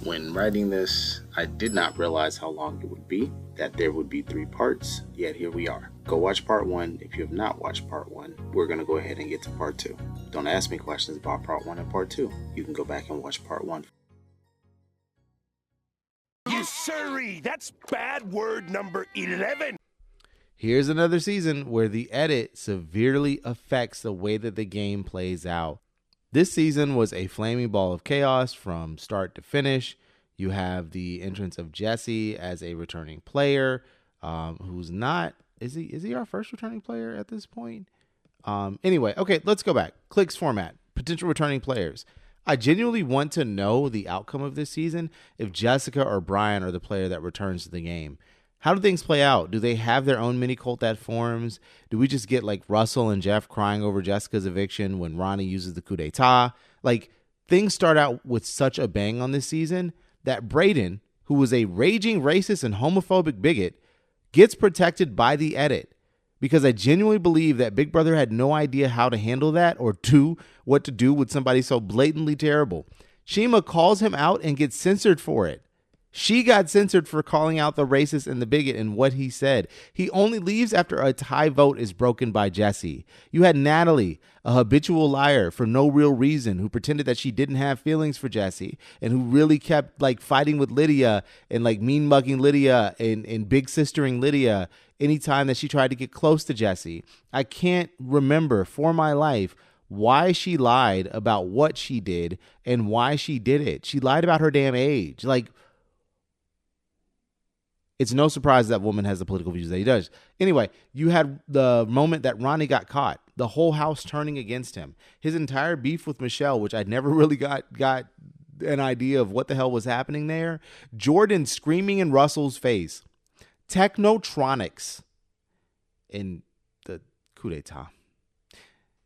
When writing this, I did not realize how long it would be, that there would be 3 parts, yet here we are. Go watch part 1 if you have not watched part 1. We're going to go ahead and get to part 2. Don't ask me questions about part 1 and part 2. You can go back and watch part 1. You sirree, that's bad word number 11. Here's another season where the edit severely affects the way that the game plays out. This season was a flaming ball of chaos from start to finish. You have the entrance of Jesse as a returning player, who's not. Is he our first returning player at this point? Anyway, okay, let's go back. Clicks format, potential returning players. I genuinely want to know the outcome of this season if Jessica or Brian are the player that returns to the game. How do things play out? Do they have their own mini cult that forms? Do we just get like Russell and Jeff crying over Jessica's eviction when Ronnie uses the coup d'etat? Like, things start out with such a bang on this season that Brayden, who was a raging racist and homophobic bigot, gets protected by the edit. Because I genuinely believe that Big Brother had no idea how to handle that or what to do with somebody so blatantly terrible. Shima calls him out and gets censored for it. She got censored for calling out the racist and the bigot and what he said. He only leaves after a tie vote is broken by Jesse. You had Natalie, a habitual liar for no real reason, who pretended that she didn't have feelings for Jesse and who really kept like fighting with Lydia and like mean mugging Lydia and big sistering Lydia anytime that she tried to get close to Jesse. I can't remember for my life why she lied about what she did and why she did it. She lied about her damn age. Like, it's no surprise that woman has the political views that he does. Anyway, you had the moment that Ronnie got caught, the whole house turning against him, his entire beef with Michelle, which I never really got an idea of what the hell was happening there. Jordan screaming in Russell's face, Technotronics in the coup d'etat.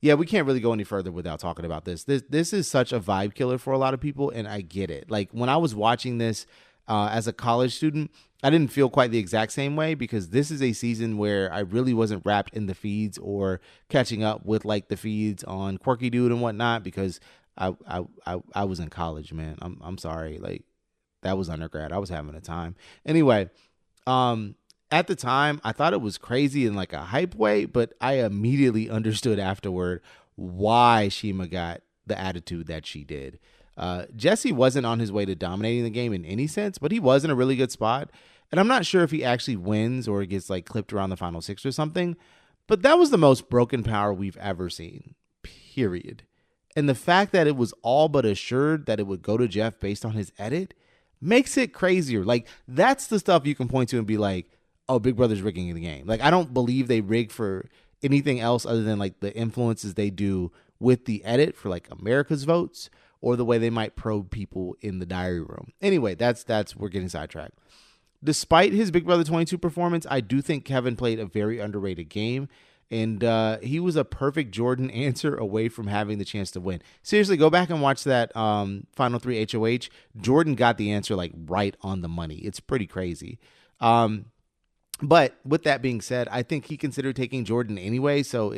Yeah, we can't really go any further without talking about this. This is such a vibe killer for a lot of people, and I get it. Like, when I was watching this as a college student, I didn't feel quite the exact same way because this is a season where I really wasn't wrapped in the feeds or catching up with like the feeds on Quirky Dude and whatnot because I was in college, man. I'm sorry. Like, that was undergrad. I was having a time. Anyway, at the time, I thought it was crazy in like a hype way, but I immediately understood afterward why Shima got the attitude that she did. Jesse wasn't on his way to dominating the game in any sense, but he was in a really good spot. And I'm not sure if he actually wins or gets like clipped around the final 6 or something, but that was the most broken power we've ever seen, period. And the fact that it was all but assured that it would go to Jeff based on his edit makes it crazier. Like, that's the stuff you can point to and be like, oh, Big Brother's rigging the game. Like, I don't believe they rig for anything else other than like the influences they do with the edit for like America's votes or the way they might probe people in the diary room. Anyway, that's we're getting sidetracked. Despite his Big Brother 22 performance, I do think Kevin played a very underrated game, and he was a perfect Jordan answer away from having the chance to win. Seriously, go back and watch that Final 3 HOH. Jordan got the answer like right on the money. It's pretty crazy. But with that being said, I think he considered taking Jordan anyway, so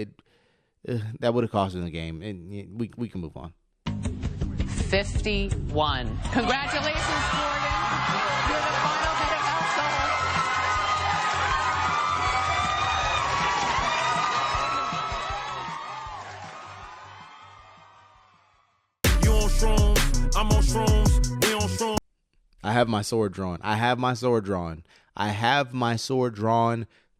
that would have cost him the game, and we can move on. 51. Congratulations, Jordan. You're the final head of household. You on shrooms, I'm on shrooms, we on shrooms. I have my sword drawn. I have my sword drawn.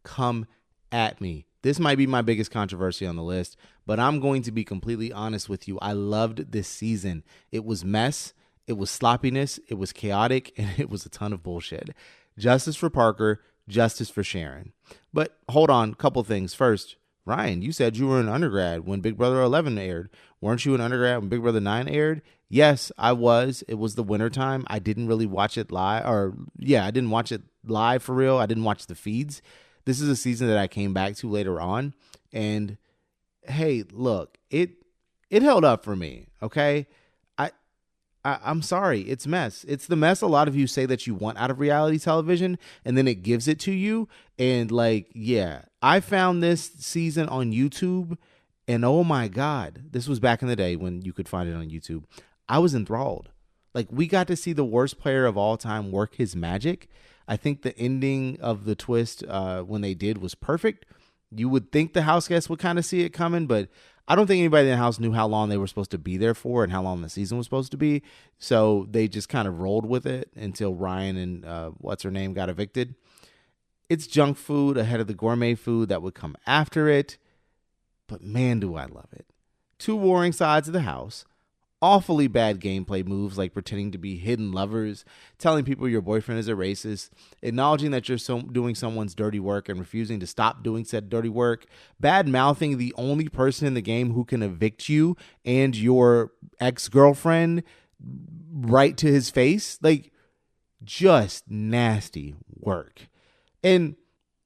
Come at me. This might be my biggest controversy on the list, but I'm going to be completely honest with you. I loved this season. It was mess. It was sloppiness. It was chaotic, and it was a ton of bullshit. Justice for Parker. Justice for Sharon. But hold on, couple things. First, Ryan, you said you were an undergrad when Big Brother 11 aired. Weren't you an undergrad when Big Brother 9 aired? Yes, I was. It was the wintertime. I didn't really watch it live. I didn't watch it live for real. I didn't watch the feeds. This is a season that I came back to later on. And hey, look, it held up for me, okay? I'm sorry, it's mess. It's the mess a lot of you say that you want out of reality television, and then it gives it to you. And like, yeah, I found this season on YouTube, and oh my God, this was back in the day when you could find it on YouTube. I was enthralled. Like, we got to see the worst player of all time work his magic. I think the ending of the twist when they did was perfect. You would think the house guests would kind of see it coming, but I don't think anybody in the house knew how long they were supposed to be there for and how long the season was supposed to be. So they just kind of rolled with it until Ryan and what's-her-name got evicted. It's junk food ahead of the gourmet food that would come after it. But man, do I love it. Two warring sides of the house. Awfully bad gameplay moves like pretending to be hidden lovers, telling people your boyfriend is a racist, acknowledging that you're doing someone's dirty work and refusing to stop doing said dirty work, bad mouthing the only person in the game who can evict you and your ex-girlfriend right to his face. Like, just nasty work. And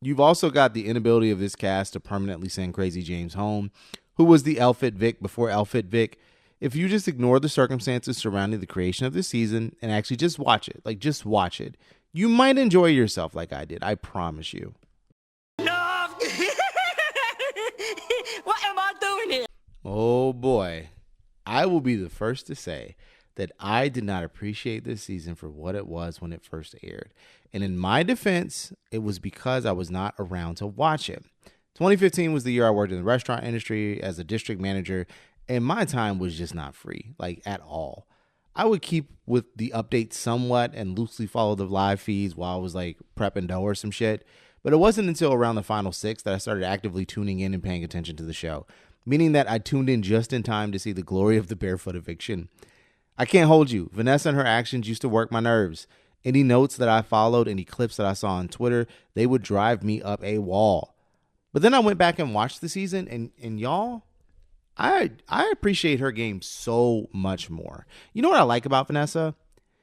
you've also got the inability of this cast to permanently send Crazy James home, who was the Elfit Vic before Elfit Vic. If you just ignore the circumstances surrounding the creation of this season and actually just watch it, you might enjoy yourself like I did. I promise you. No! What am I doing here? Oh boy. I will be the first to say that I did not appreciate this season for what it was when it first aired. And in my defense, it was because I was not around to watch it. 2015 was the year I worked in the restaurant industry as a district manager, and my time was just not free, like at all. I would keep with the updates somewhat and loosely follow the live feeds while I was like prepping dough or some shit. But it wasn't until around the final 6 that I started actively tuning in and paying attention to the show, meaning that I tuned in just in time to see the glory of the barefoot eviction. I can't hold you. Vanessa and her actions used to work my nerves. Any notes that I followed, any clips that I saw on Twitter, they would drive me up a wall. But then I went back and watched the season, and y'all, I appreciate her game so much more. You know what I like about Vanessa?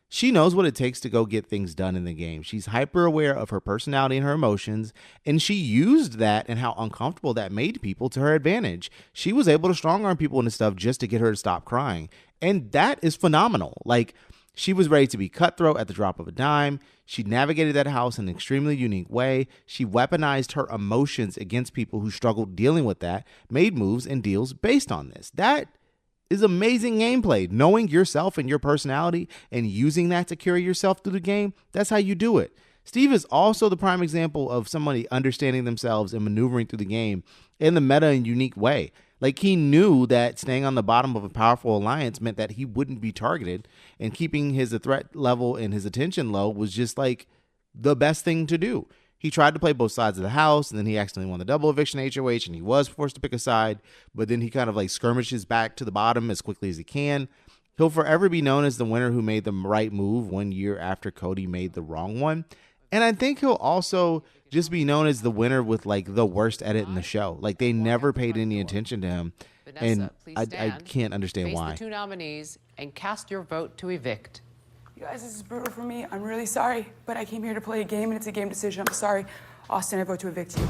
She knows what it takes to go get things done in the game. She's hyper aware of her personality and her emotions, and she used that and how uncomfortable that made people to her advantage. She was able to strong arm people into stuff just to get her to stop crying. And that is phenomenal. Like, she was ready to be cutthroat at the drop of a dime. She navigated that house in an extremely unique way. She weaponized her emotions against people who struggled dealing with that, made moves and deals based on this. That is amazing gameplay. Knowing yourself and your personality and using that to carry yourself through the game, that's how you do it. Steve is also the prime example of somebody understanding themselves and maneuvering through the game in the meta and unique way. Like, he knew that staying on the bottom of a powerful alliance meant that he wouldn't be targeted, and keeping his threat level and his attention low was just like the best thing to do. He tried to play both sides of the house, and then he accidentally won the double eviction HOH, and he was forced to pick a side, but then he kind of like skirmishes back to the bottom as quickly as he can. He'll forever be known as the winner who made the right move 1 year after Cody made the wrong one. And I think he'll also just be known as the winner with like the worst edit in the show. Like, they never paid any attention to him. Vanessa, And I can't understand why. Face the two nominees and cast your vote to evict. You guys, this is brutal for me. I'm really sorry, but I came here to play a game, and it's a game decision. I'm sorry. Austin, I vote to evict you.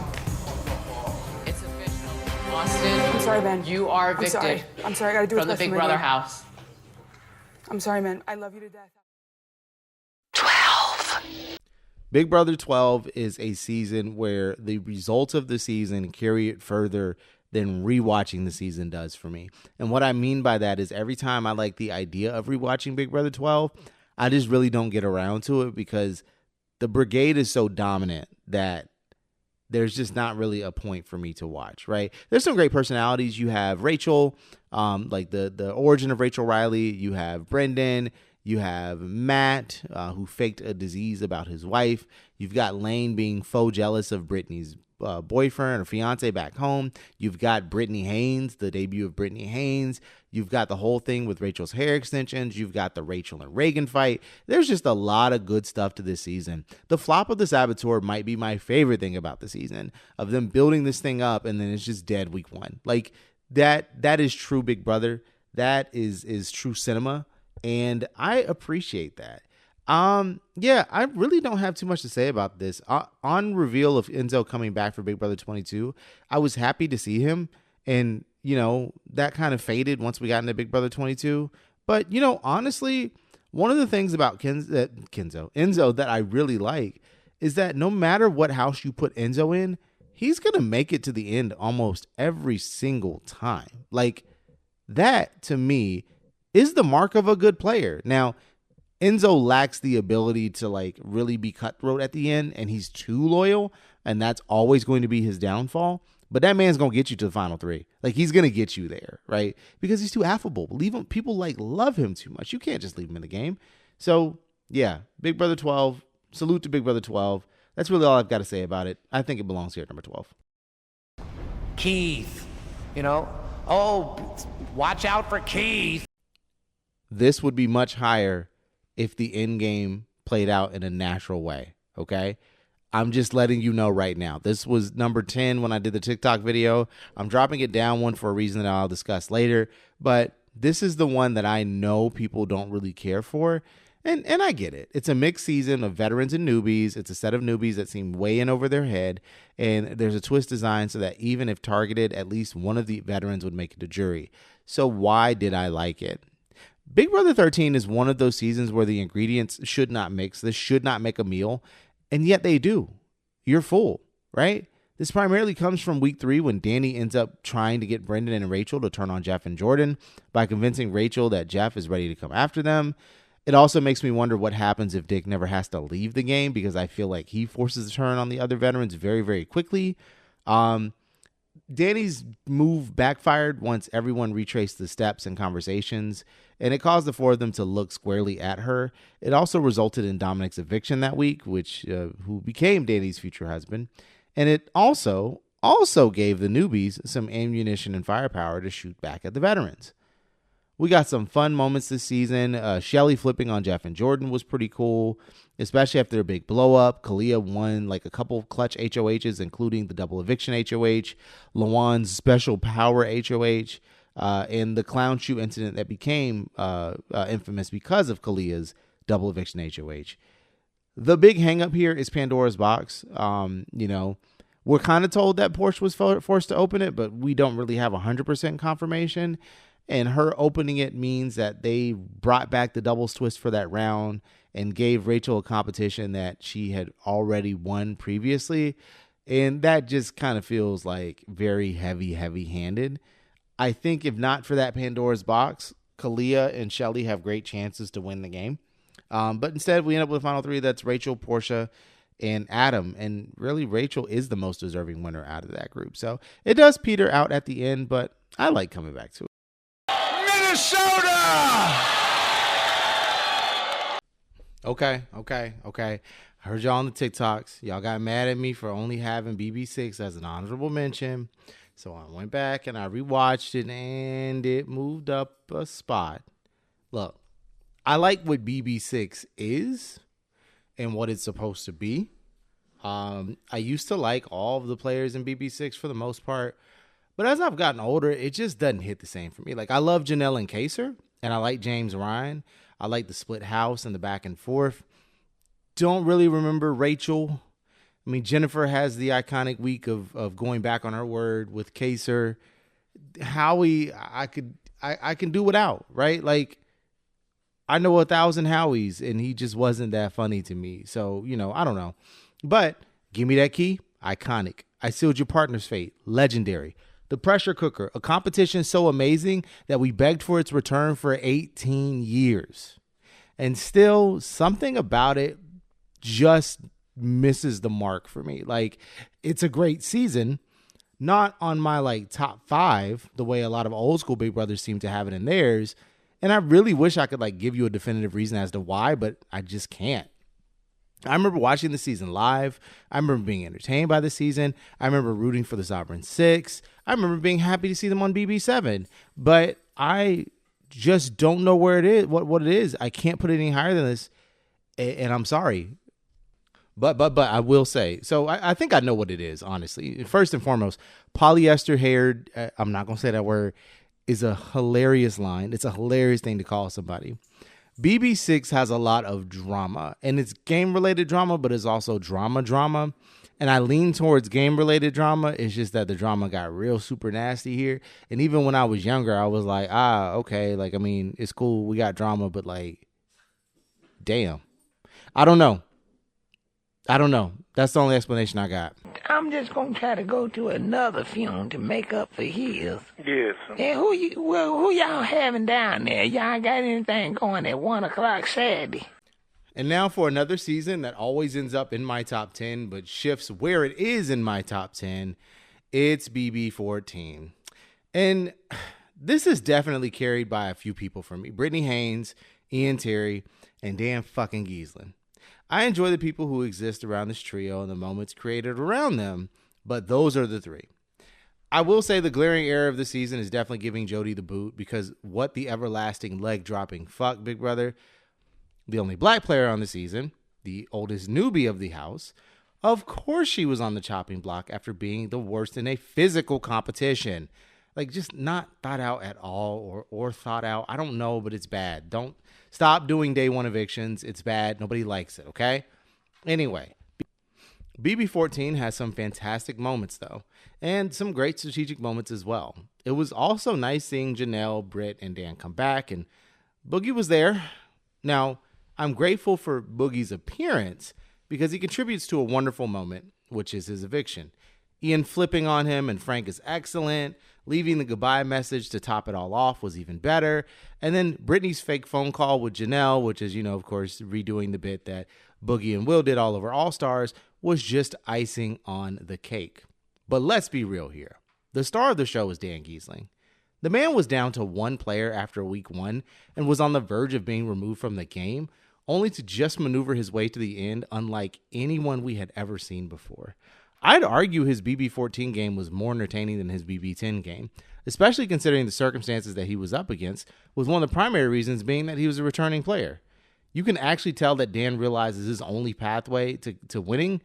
It's official. Austin, I'm sorry, Ben. you are evicted I'm sorry. I gotta do what's from the best for Big my Brother game. house. I'm sorry, man. I love you to death. Big Brother 12 is a season where the results of the season carry it further than rewatching the season does for me. And what I mean by that is every time I like the idea of rewatching Big Brother 12, I just really don't get around to it because the brigade is so dominant that there's just not really a point for me to watch, right? There's some great personalities. You have Rachel, like the origin of Rachel Riley. You have Brendan. You have Matt, who faked a disease about his wife. You've got Lane being faux jealous of Brittany's boyfriend or fiance back home. You've got Brittany Haynes, the debut of Brittany Haynes. You've got the whole thing with Rachel's hair extensions. You've got the Rachel and Reagan fight. There's just a lot of good stuff to this season. The flop of the Saboteur might be my favorite thing about the season, of them building this thing up and then it's just dead week 1. Like, that is true Big Brother. That is true cinema. And I appreciate that. Yeah, I really don't have too much to say about this. On reveal of Enzo coming back for Big Brother 22, I was happy to see him. And, you know, that kind of faded once we got into Big Brother 22. But, you know, honestly, one of the things about Enzo that I really like is that no matter what house you put Enzo in, he's going to make it to the end almost every single time. Like, that to me is the mark of a good player. Now, Enzo lacks the ability to like really be cutthroat at the end, and he's too loyal, and that's always going to be his downfall. But that man's gonna get you to the final three. Like, he's gonna get you there, right? Because he's too affable. Leave him. People like love him too much. You can't just leave him in the game. So yeah, Big Brother 12. Salute to Big Brother 12. That's really all I've got to say about it. I think it belongs here at number 12. Keith, oh, watch out for Keith. This would be much higher if the end game played out in a natural way, okay? I'm just letting you know right now. This was number 10 when I did the TikTok video. I'm dropping it down one for a reason that I'll discuss later, but this is the one that I know people don't really care for, and I get it. It's a mixed season of veterans and newbies. It's a set of newbies that seem way in over their head, and there's a twist designed so that even if targeted, at least one of the veterans would make it to jury. So why did I like it? Big Brother 13 is one of those seasons where the ingredients should not mix. This should not make a meal, and yet they do. You're full, right? This primarily comes from week 3 when Danny ends up trying to get Brendan and Rachel to turn on Jeff and Jordan by convincing Rachel that Jeff is ready to come after them. It also makes me wonder what happens if Dick never has to leave the game, because I feel like he forces a turn on the other veterans very, very quickly. Danny's move backfired once everyone retraced the steps and conversations, and it caused the 4 of them to look squarely at her. It also resulted in Dominic's eviction that week, which who became Danny's future husband. And it also gave the newbies some ammunition and firepower to shoot back at the veterans. We got some fun moments this season. Shelly flipping on Jeff and Jordan was pretty cool, especially after their big blow up. Kalia won like a couple clutch HOHs, including the double eviction HOH, Lawan's special power HOH, and the clown shoe incident that became infamous because of Kalia's double eviction HOH. The big hang up here is Pandora's box. We're kind of told that Porsche was forced to open it, but we don't really have 100% confirmation. And her opening it means that they brought back the doubles twist for that round and gave Rachel a competition that she had already won previously. And that just kind of feels like very heavy-handed. I think if not for that Pandora's box, Kalia and Shelly have great chances to win the game. But instead, we end up with a final 3 that's Rachel, Portia, and Adam. And really, Rachel is the most deserving winner out of that group. So it does peter out at the end, but I like coming back to it. Minnesota! Okay. I heard y'all on the TikToks. Y'all got mad at me for only having BB6 as an honorable mention. So I went back and I rewatched it, and it moved up a spot. Look, I like what BB6 is and what it's supposed to be. I used to like all of the players in BB6 for the most part. But as I've gotten older, it just doesn't hit the same for me. Like, I love Janelle and Kaser, and I like James Ryan. I like the split house and the back and forth. Don't really remember Rachel. I mean, Jennifer has the iconic week of going back on her word with Kaser. Howie, I can do without, right? Like, I know 1,000 Howies, and he just wasn't that funny to me. So, I don't know. But give me that key. Iconic. I sealed your partner's fate. Legendary. The pressure cooker, a competition so amazing that we begged for its return for 18 years. And still, something about it just misses the mark for me. Like, it's a great season, not on my top 5, the way a lot of old school Big Brothers seem to have it in theirs. And I really wish I could give you a definitive reason as to why, but I just can't. I remember watching the season live. I remember being entertained by the season. I remember rooting for the Sovereign Six. I remember being happy to see them on BB7. But I just don't know where it is, what it is. I can't put it any higher than this, and I'm sorry. But I will say, so I think I know what it is, honestly. First and foremost, polyester haired, I'm not going to say that word, is a hilarious line. It's a hilarious thing to call somebody. BB6 has a lot of drama, and it's game-related drama, but it's also drama. And I lean towards game-related drama. It's just that the drama got real super nasty here. And even when I was younger, I was like, okay. It's cool. We got drama, but damn. I don't know. That's the only explanation I got. I'm just gonna try to go to another funeral to make up for his. Yes. And who y'all having down there? Y'all got anything going at 1 o'clock Saturday? And now for another season that always ends up in my top 10, but shifts where it is in my top 10. It's BB14. And this is definitely carried by a few people for me. Brittany Haynes, Ian Terry, and Dan fucking Giesland. I enjoy the people who exist around this trio and the moments created around them, but those are the three. I will say the glaring error of the season is definitely giving Jody the boot, because what the everlasting leg-dropping fuck, big brother. The only black player on the season, the oldest newbie of the house, of course she was on the chopping block after being the worst in a physical competition. Like, just not thought out at all, or thought out. I don't know, but it's bad. Don't stop doing day one evictions. It's bad. Nobody likes it, okay? Anyway, BB14 has some fantastic moments, though, and some great strategic moments as well. It was also nice seeing Janelle, Britt, and Dan come back, and Boogie was there. Now, I'm grateful for Boogie's appearance because he contributes to a wonderful moment, which is his eviction. Ian flipping on him and Frank is excellent. Leaving the goodbye message to top it all off was even better. And then Brittany's fake phone call with Janelle, which is, of course, redoing the bit that Boogie and Will did all over All-Stars, was just icing on the cake. But let's be real here. The star of the show is Dan Giesling. The man was down to one player after week 1 and was on the verge of being removed from the game, only to just maneuver his way to the end unlike anyone we had ever seen before. I'd argue his BB14 game was more entertaining than his BB10 game, especially considering the circumstances that he was up against, with one of the primary reasons being that he was a returning player. You can actually tell that Dan realizes his only pathway to winning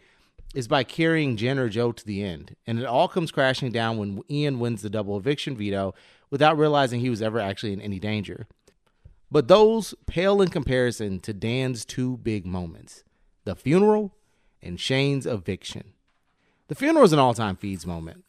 is by carrying Jen or Joe to the end, and it all comes crashing down when Ian wins the double eviction veto without realizing he was ever actually in any danger. But those pale in comparison to Dan's two big moments, the funeral and Shane's eviction. The funeral is an all-time feeds moment.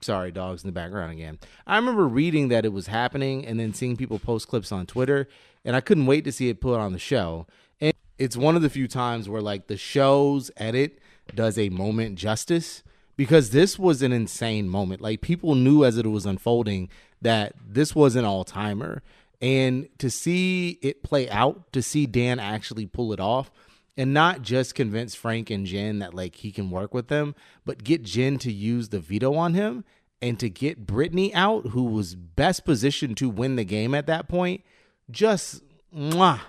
Sorry, dogs in the background again. I remember reading that it was happening and then seeing people post clips on Twitter, and I couldn't wait to see it put on the show. And it's one of the few times where like the show's edit does a moment justice, because this was an insane moment. Like, people knew as it was unfolding that this was an all-timer. And to see it play out, to see Dan actually pull it off, and not just convince Frank and Jen that like he can work with them, but get Jen to use the veto on him, and to get Brittany out, who was best positioned to win the game at that point, just mwah.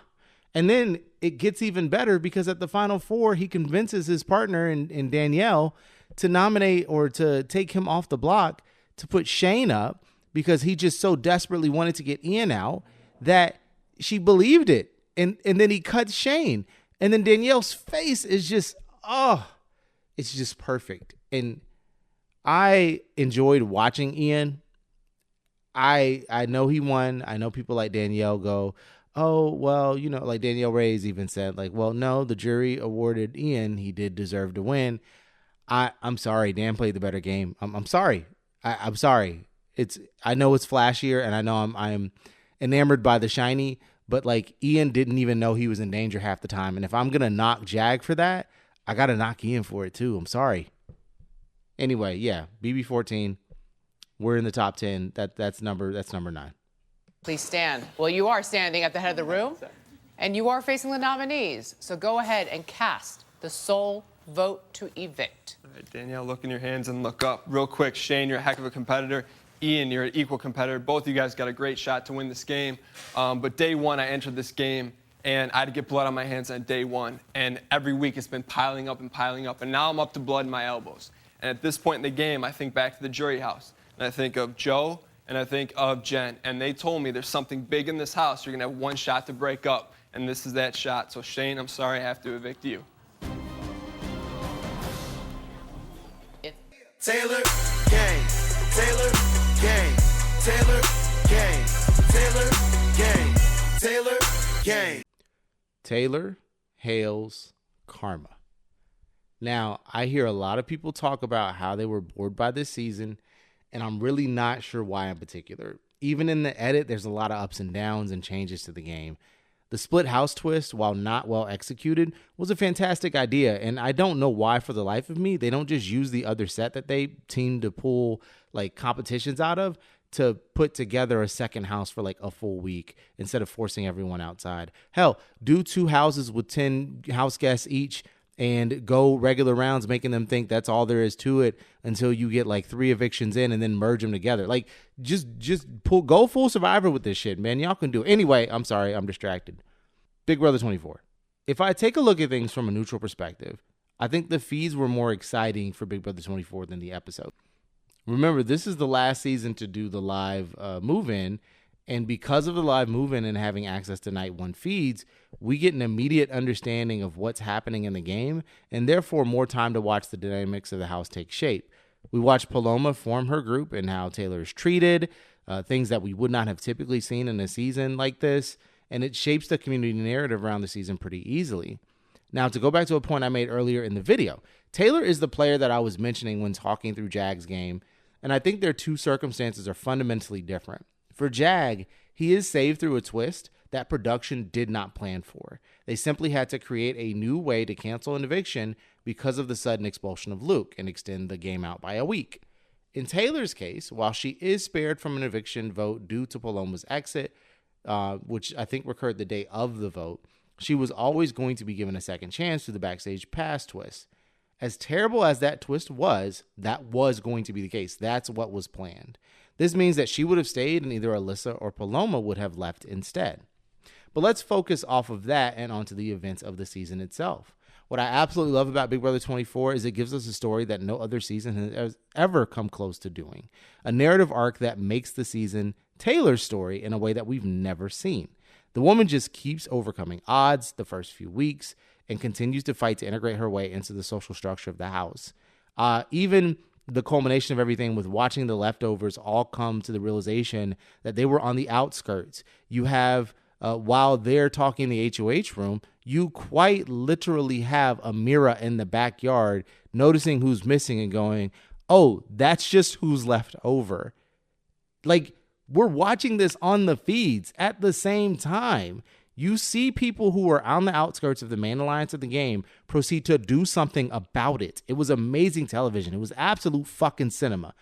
And then it gets even better because at the Final Four, he convinces his partner in Danielle to nominate or to take him off the block to put Shane up, because he just so desperately wanted to get Ian out that she believed it. And then he cuts Shane. And then Danielle's face is just, it's just perfect. And I enjoyed watching Ian. I know he won. I know people like Danielle go, oh, well, like Danielle Reyes even said, like, well, no, the jury awarded Ian. He did deserve to win. I'm sorry. Dan played the better game. I'm sorry. I'm sorry. I know it's flashier, and I know I'm enamored by the shiny, but like Ian didn't even know he was in danger half the time. And if I'm going to knock Jag for that, I got to knock Ian for it too. I'm sorry. Anyway, yeah, BB14, we're in the top 10. That's number 9. Please stand. Well, you are standing at the head of the room, and you are facing the nominees. So go ahead and cast the sole vote to evict. All right, Danielle, look in your hands and look up. Real quick, Shane, you're a heck of a competitor. Ian, you're an equal competitor. Both of you guys got a great shot to win this game. But day one, I entered this game, and I had to get blood on my hands on day one. And every week it's been piling up and piling up. And now I'm up to blood in my elbows. And at this point in the game, I think back to the jury house. And I think of Joe, and I think of Jen. And they told me there's something big in this house. You're going to have one shot to break up. And this is that shot. So, Shane, I'm sorry I have to evict you. Taylor, gang. Taylor, gang. Taylor, gang. Taylor, gang. Taylor, gang. Taylor hails karma. Now, I hear a lot of people talk about how they were bored by this season, and I'm really not sure why in particular. Even in the edit, there's a lot of ups and downs and changes to the game. The split house twist, while not well executed, was a fantastic idea, and I don't know why for the life of me they don't just use the other set that they seem to pull like competitions out of to put together a second house for like a full week instead of forcing everyone outside. Hell, do 2 houses with 10 house guests each and go regular rounds, making them think that's all there is to it until you get like 3 evictions in and then merge them together. Like just go full Survivor with this shit, man. Y'all can do it. Anyway, I'm sorry, I'm distracted. Big Brother 24. If I take a look at things from a neutral perspective, I think the feeds were more exciting for Big Brother 24 than the episode. Remember, this is the last season to do the live move-in, and because of the live move-in and having access to night 1 feeds, we get an immediate understanding of what's happening in the game, and therefore more time to watch the dynamics of the house take shape. We watch Paloma form her group and how Taylor is treated, things that we would not have typically seen in a season like this, and it shapes the community narrative around the season pretty easily. Now, to go back to a point I made earlier in the video, Taylor is the player that I was mentioning when talking through Jag's game, and I think their 2 circumstances are fundamentally different. For Jag, he is saved through a twist that production did not plan for. They simply had to create a new way to cancel an eviction because of the sudden expulsion of Luke and extend the game out by a week. In Taylor's case, while she is spared from an eviction vote due to Paloma's exit, which I think occurred the day of the vote, she was always going to be given a second chance through the backstage pass twist. As terrible as that twist was, that was going to be the case. That's what was planned. This means that she would have stayed and either Alyssa or Paloma would have left instead. But let's focus off of that and onto the events of the season itself. What I absolutely love about Big Brother 24 is it gives us a story that no other season has ever come close to doing. A narrative arc that makes the season Taylor's story in a way that we've never seen. The woman just keeps overcoming odds the first few weeks and continues to fight to integrate her way into the social structure of the house. Even the culmination of everything with watching the leftovers all come to the realization that they were on the outskirts. You have, while they're talking in the HOH room, you quite literally have Amira in the backyard noticing who's missing and going, oh, that's just who's left over. Like, we're watching this on the feeds at the same time. You see people who are on the outskirts of the main alliance of the game proceed to do something about it. It was amazing television. It was absolute fucking cinema.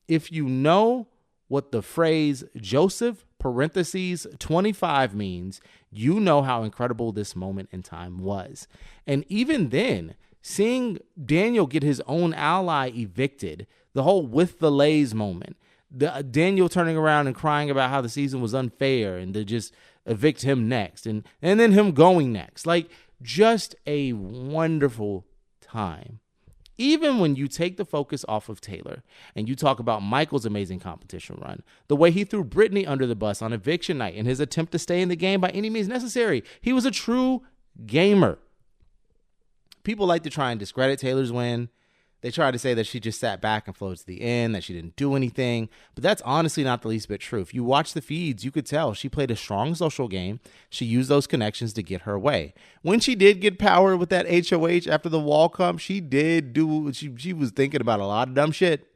If you know what the phrase Joseph parentheses 25 means, you know how incredible this moment in time was. And even then, seeing Daniel get his own ally evicted, the whole with the lays moment, Daniel turning around and crying about how the season was unfair and to just evict him next and then him going next. Like, just a wonderful time. Even when you take the focus off of Taylor and you talk about Michael's amazing competition run, the way he threw Brittany under the bus on eviction night in his attempt to stay in the game by any means necessary. He was a true gamer. People like to try and discredit Taylor's win. They try to say that she just sat back and flowed to the end, that she didn't do anything. But that's honestly not the least bit true. If you watch the feeds, you could tell she played a strong social game. She used those connections to get her way. When she did get power with that HOH after the wall come, she did do, she was thinking about a lot of dumb shit.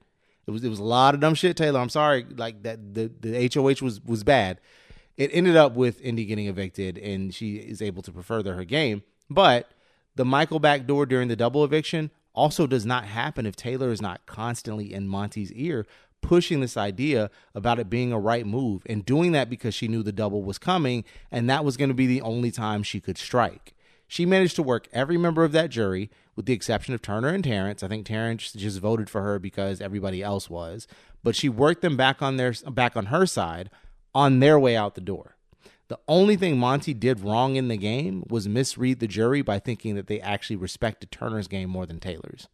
It was a lot of dumb shit, Taylor. I'm sorry. Like, that the HOH was bad. It ended up with Indy getting evicted, and she is able to further her game. But the Michael backdoor during the double eviction also does not happen if Taylor is not constantly in Monty's ear pushing this idea about it being a right move and doing that because she knew the double was coming and that was going to be the only time she could strike. She managed to work every member of that jury with the exception of Turner and Terrence. I think Terrence just voted for her because everybody else was, but she worked them back on her side on their way out the door. The only thing Monty did wrong in the game was misread the jury by thinking that they actually respected Turner's game more than Taylor's.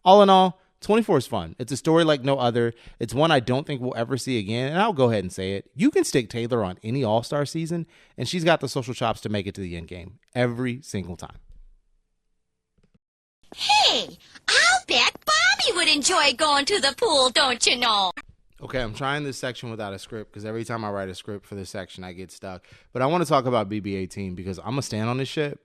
All in all, 24 is fun. It's a story like no other. It's one I don't think we'll ever see again, and I'll go ahead and say it. You can stick Taylor on any All-Star season, and she's got the social chops to make it to the end game every single time. Hey, I'll bet Bobby would enjoy going to the pool, don't you know? Okay, I'm trying this section without a script because every time I write a script for this section, I get stuck. But I want to talk about BB18 because I'm going to stand on this shit.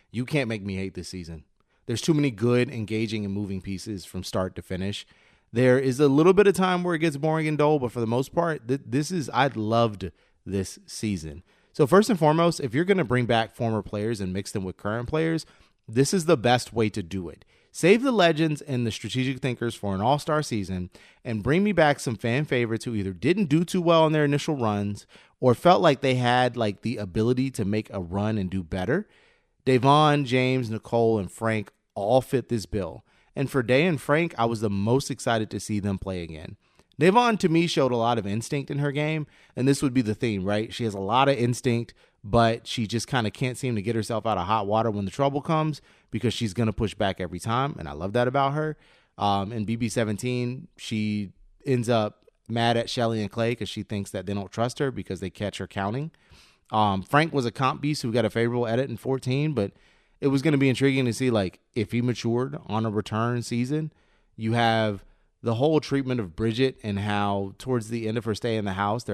You can't make me hate this season. There's too many good, engaging, and moving pieces from start to finish. There is a little bit of time where it gets boring and dull, but for the most part, I loved this season. So first and foremost, if you're going to bring back former players and mix them with current players, this is the best way to do it. Save the legends and the strategic thinkers for an all-star season and bring me back some fan favorites who either didn't do too well in their initial runs or felt like they had like the ability to make a run and do better. Davon, James, Nicole, and Frank all fit this bill. And for Day and Frank, I was the most excited to see them play again. Davon, to me, showed a lot of instinct in her game, and this would be the theme, right? She has a lot of instinct, but she just kind of can't seem to get herself out of hot water when the trouble comes because she's going to push back every time, and I love that about her. In BB17, she ends up mad at Shelly and Clay because she thinks that they don't trust her because they catch her counting. Frank was a comp beast who got a favorable edit in 14, but it was going to be intriguing to see like if he matured on a return season. You have the whole treatment of Bridget and how towards the end of her stay in the house,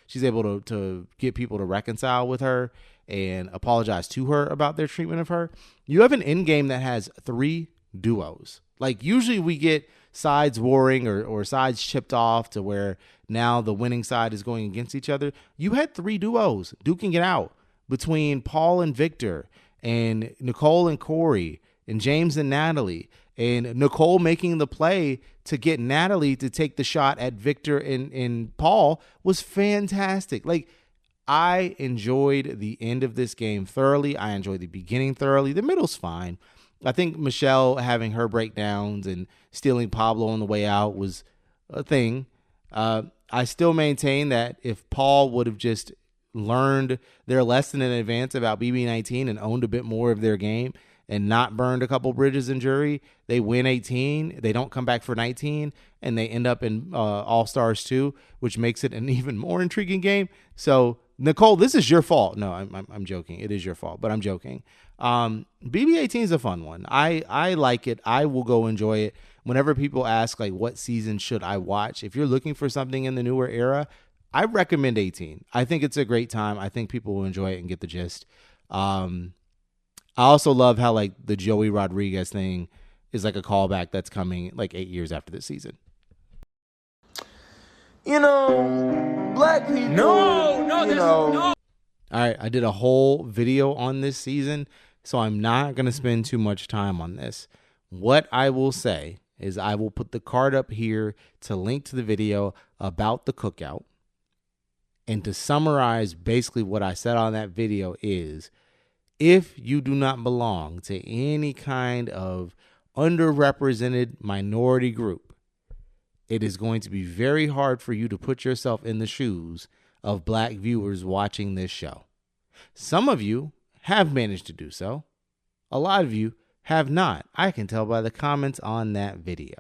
she's able to get people to reconcile with her and apologize to her about their treatment of her. You have an end game that has 3 duos. Like usually we get sides warring or sides chipped off to where now the winning side is going against each other. You had 3 duos duking it out between Paul and Victor and Nicole and Corey and James and Natalie, and Nicole making the play to get Natalie to take the shot at Victor and Paul was fantastic. Like, I enjoyed the end of this game thoroughly. I enjoyed the beginning thoroughly. The middle's fine. I think Michelle having her breakdowns and stealing Pablo on the way out was a thing. I still maintain that if Paul would have just learned their lesson in advance about BB19 and owned a bit more of their game and not burned a couple bridges in jury, they win 18, they don't come back for 19, and they end up in All-Stars 2, which makes it an even more intriguing game. So, Nicole, this is your fault. No, I'm joking. It is your fault, but I'm joking. BB18 is a fun one. I like it. I will go enjoy it. Whenever people ask, like, what season should I watch? If you're looking for something in the newer era, I recommend 18. I think it's a great time. I think people will enjoy it and get the gist. I also love how like the Joey Rodriguez thing is like a callback that's coming like 8 years after this season. You know, black people. All right, I did a whole video on this season, so I'm not going to spend too much time on this. What I will say is I will put the card up here to link to the video about the cookout. And to summarize basically what I said on that video is, if you do not belong to any kind of underrepresented minority group, it is going to be very hard for you to put yourself in the shoes of black viewers watching this show. Some of you have managed to do so. A lot of you have not. I can tell by the comments on that video.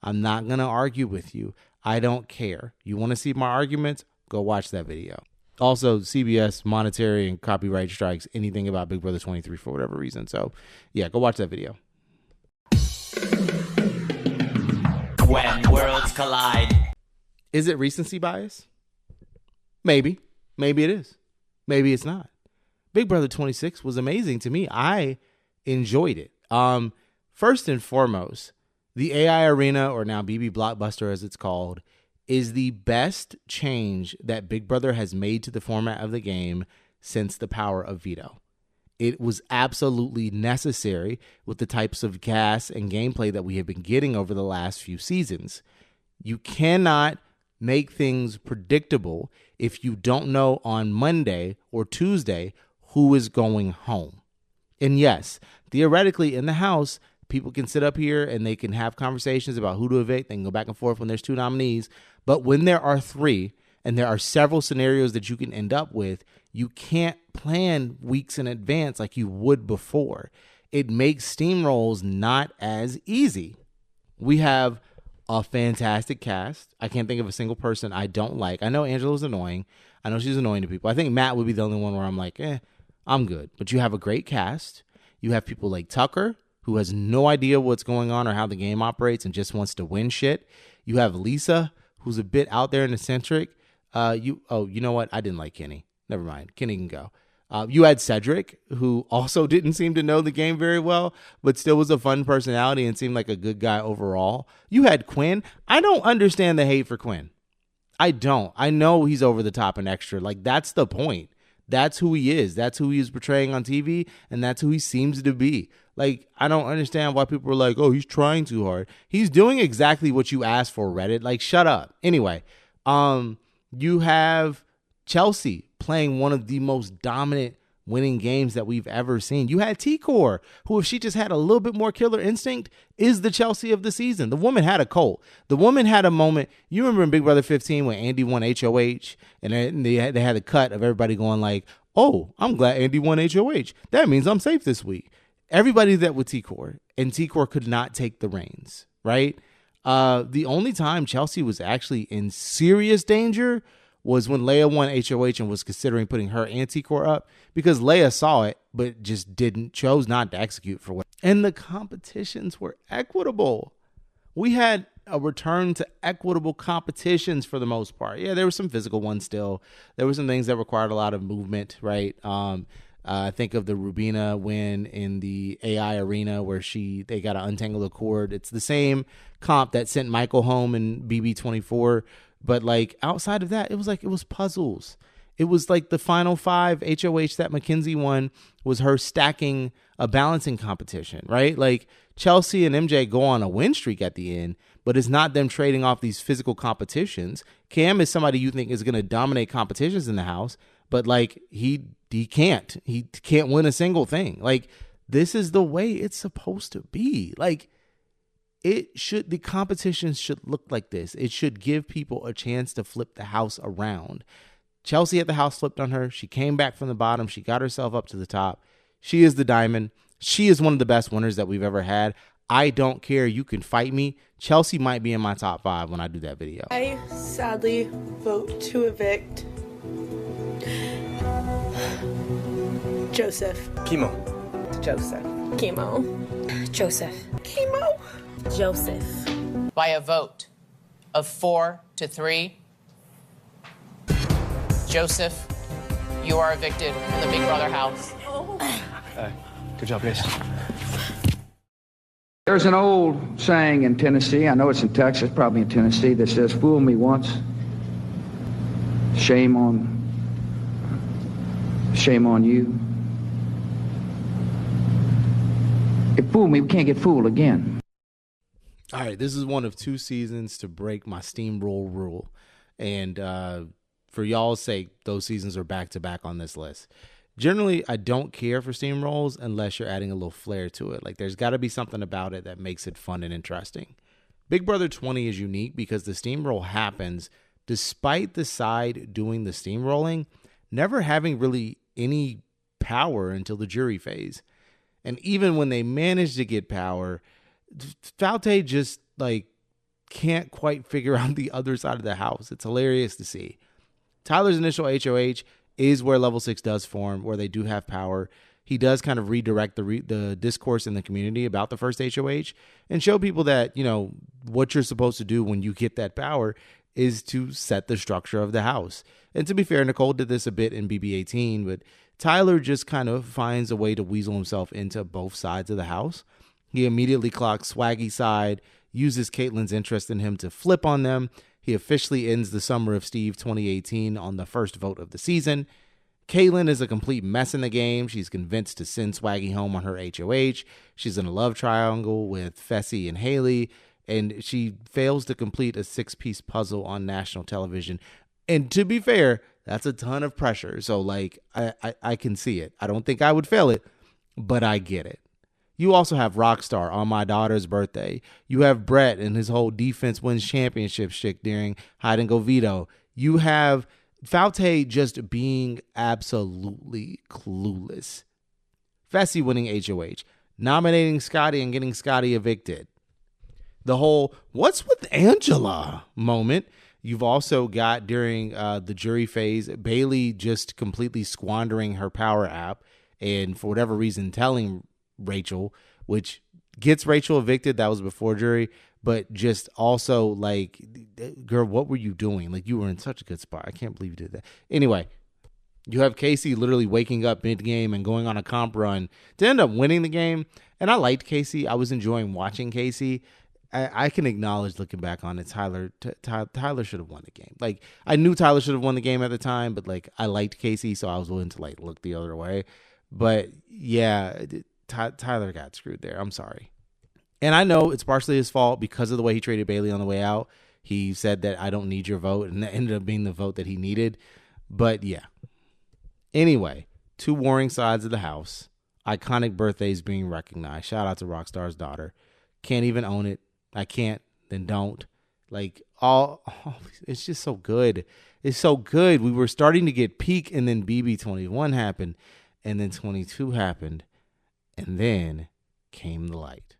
I'm not going to argue with you. I don't care. You want to see my arguments? Go watch that video. Also, CBS monetary and copyright strikes anything about Big Brother 23 for whatever reason. So, yeah, go watch that video. When worlds collide. Is it recency bias? Maybe. Maybe it is. Maybe it's not. Big Brother 26 was amazing to me. I enjoyed it. First and foremost, the AI Arena, or now BB Blockbuster as it's called, is the best change that Big Brother has made to the format of the game since the power of veto. It was absolutely necessary with the types of gas and gameplay that we have been getting over the last few seasons. You cannot make things predictable if you don't know on Monday or Tuesday who is going home. And yes, theoretically in the house, people can sit up here and they can have conversations about who to evict. They can go back and forth when there's 2 nominees. But when there are 3 and there are several scenarios that you can end up with, you can't plan weeks in advance like you would before. It makes steamrolls not as easy. We have a fantastic cast. I can't think of a single person I don't like. I know Angela's annoying. I know she's annoying to people. I think Matt would be the only one where I'm like, I'm good. But you have a great cast. You have people like Tucker, who has no idea what's going on or how the game operates and just wants to win shit. You have Lisa, who's a bit out there and eccentric. You know what? I didn't like Kenny. Never mind. Kenny can go. You had Cedric, who also didn't seem to know the game very well, but still was a fun personality and seemed like a good guy overall. You had Quinn. I don't understand the hate for Quinn. I don't. I know he's over the top and extra. Like, that's the point. that's who he is. That's who he is portraying on TV, and that's who he seems to be. Like, I don't understand why people are like, oh, he's trying too hard. He's doing exactly what you asked for, Reddit. Like, shut up. Anyway, you have Chelsea playing one of the most dominant winning games that we've ever seen. You had T-Core, who, if she just had a little bit more killer instinct, is the Chelsea of the season. The woman had a cult. The woman had a moment. You remember in Big Brother 15 when Andy won HOH, and they had the cut of everybody going like, oh, I'm glad Andy won HOH. That means I'm safe this week. Everybody did that with T-Core, and T-Core could not take the reins, right? The only time Chelsea was actually in serious danger was when Leia won HOH and was considering putting her and T-Core up, because Leia saw it but just chose not to execute for what. And the competitions were equitable. We had a return to equitable competitions for the most part. Yeah, there were some physical ones still. There were some things that required a lot of movement, right? Think of the Rubina win in the AI arena where they got to untangle the cord. It's the same comp that sent Michael home in BB24. But like outside of that, it was puzzles. It was like the final 5 HOH that Mackenzie won was her stacking a balancing competition, right? Like Chelsea and MJ go on a win streak at the end, but it's not them trading off these physical competitions. Cam is somebody you think is going to dominate competitions in the house, but like he can't win a single thing. Like, this is the way it's supposed to be. Like, the competition should look like this. It should give people a chance to flip the house around. Chelsea had the house flipped on her. She came back from the bottom. She got herself up to the top. She is the diamond. She is one of the best winners that we've ever had. I don't care. You can fight me. Chelsea might be in my top 5 when I do that video. I sadly vote to evict Joseph. Chemo. Joseph. Chemo. Joseph. Chemo. Joseph. By a vote of 4-3, Joseph, you are evicted from the Big Brother house. Good job, guys. There's an old saying in Tennessee, I know it's in Texas, probably in Tennessee, that says, fool me once, shame on you. If fool me, we can't get fooled again. All right, this is one of 2 seasons to break my steamroll rule. And for y'all's sake, those seasons are back-to-back on this list. Generally, I don't care for steamrolls unless you're adding a little flair to it. Like, there's got to be something about it that makes it fun and interesting. Big Brother 20 is unique because the steamroll happens despite the side doing the steamrolling never having really any power until the jury phase. And even when they manage to get power, Falte just like can't quite figure out the other side of the house. It's hilarious to see. Tyler's initial HOH is where level 6 does form, where they do have power. He does kind of redirect the discourse in the community about the first HOH and show people that, you know, what you're supposed to do when you get that power is to set the structure of the house. And to be fair, Nicole did this a bit in BB18, but Tyler just kind of finds a way to weasel himself into both sides of the house. He immediately clocks Swaggy's side, uses Caitlyn's interest in him to flip on them. He officially ends the Summer of Steve 2018 on the first vote of the season. Caitlyn is a complete mess in the game. She's convinced to send Swaggy home on her HOH. She's in a love triangle with Fessy and Haley, and she fails to complete a 6-piece puzzle on national television. And to be fair, that's a ton of pressure. So, like, I can see it. I don't think I would fail it, but I get it. You also have Rockstar on my daughter's birthday. You have Brett and his whole defense wins championship shtick during Hide and Go Veto. You have Falte just being absolutely clueless. Fessy winning HOH. Nominating Scotty and getting Scotty evicted. The whole, what's with Angela moment. You've also got during the jury phase, Bailey just completely squandering her power app and for whatever reason telling Rachel, which gets Rachel evicted. That was before jury, but just also like, girl, what were you doing? Like, you were in such a good spot. I can't believe you did that. Anyway, you have Casey literally waking up mid-game and going on a comp run to end up winning the game. And I liked Casey. I was enjoying watching Casey. I can acknowledge looking back on it, Tyler should have won the game. Like, I knew Tyler should have won the game at the time, but like, I liked Casey, so I was willing to like look the other way. But yeah, Tyler got screwed there. I'm sorry. And I know it's partially his fault because of the way he traded Bailey on the way out. He said that I don't need your vote, and that ended up being the vote that he needed. But yeah. Anyway, two warring sides of the house. Iconic birthdays being recognized. Shout out to Rockstar's daughter. Can't even own it. I can't. Then don't. Like, it's just so good. It's so good. We were starting to get peak, and then BB21 happened, and then 22 happened, and then came the light.